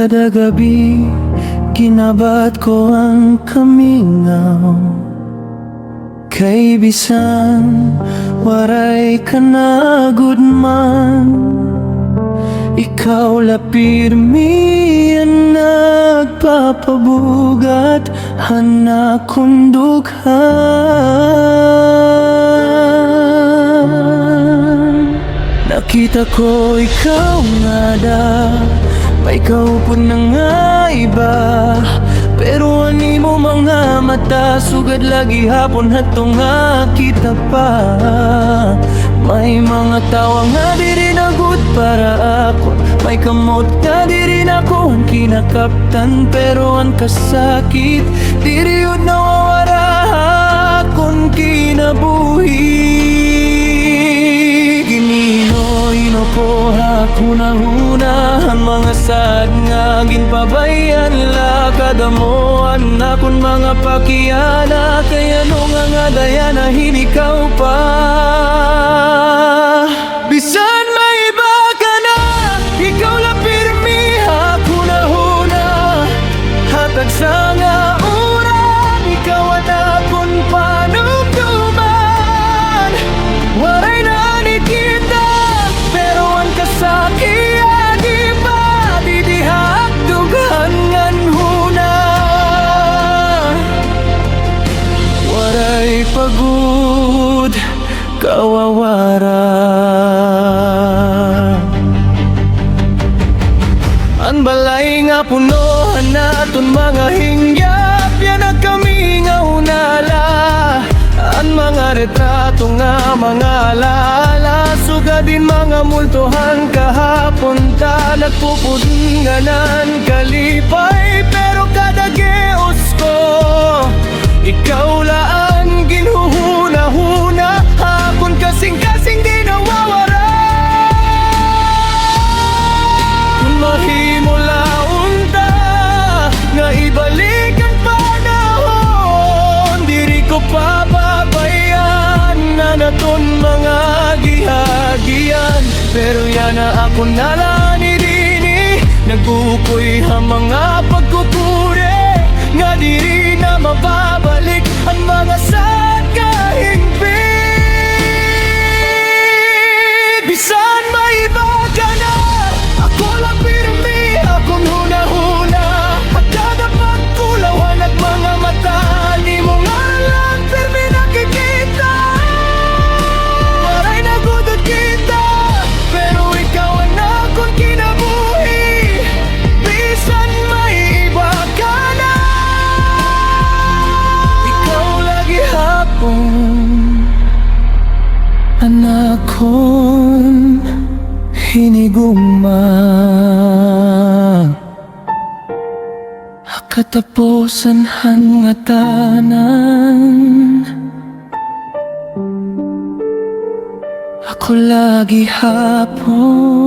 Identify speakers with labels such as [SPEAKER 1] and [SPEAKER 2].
[SPEAKER 1] kada gabi kinabat ko ang kamingaw. Kay bisan waray ka na gud man, ikaw la pirmi ang nagpapabugat hana kong dughan. Nakita ko ikaw nga da, may kaupod na nga iba, pero ani mo mga mata sugad lagi hapon hatong nga kita pa. May mga tawa nga diri na good para ako, may kamot nga diri na ko ang kinakaptan, pero ang kasakit diri yun nawawara akong kinabuhi. Ginino po hakuna-huna ang mga sad nga ginpabayan la kadamoan na kung mga pakiyana, kaya nung nga dayana hinikaw pa. Bisan may iba ka na, ikaw la pirmi hakuna-huna, hatag sa nga uran, ikaw ang akong panugtuman. Waray na ni kita, pero ang kasakit di ba didihak dugangan huna. Waray pagud kawawara, ang balay nga punohan naton mga hingyap, yan ang kami nga unala. Ang mga retrato nga mga alaala, sugadin mga multohan kahapon ta nagpupudunganan kalipay, pero kada geos ko ikaw laan ginhuhuna-huna, akon kasing-kasing di nawawara. Kung mahimo laon ta nga ibalik ang panahon, diri ko papabayan na naton mga gihagian, pero yan na ako nalani dini, nagbukoy ang mga pagkukure nga diri na mababalik ang mga sad kahingpit. Bisan may iba ka na, ako lang pirmi akong huna-huna, at kada pagkulawan at mga mata ni mo nga lang pirmi nakikita. Waray na gudod kita, pero ikaw ang akong kinabuhi. Bisan may iba ka na, ikaw lagi hapon anak kong hinigugma. Katapusan hangatanan, ako lagi hapon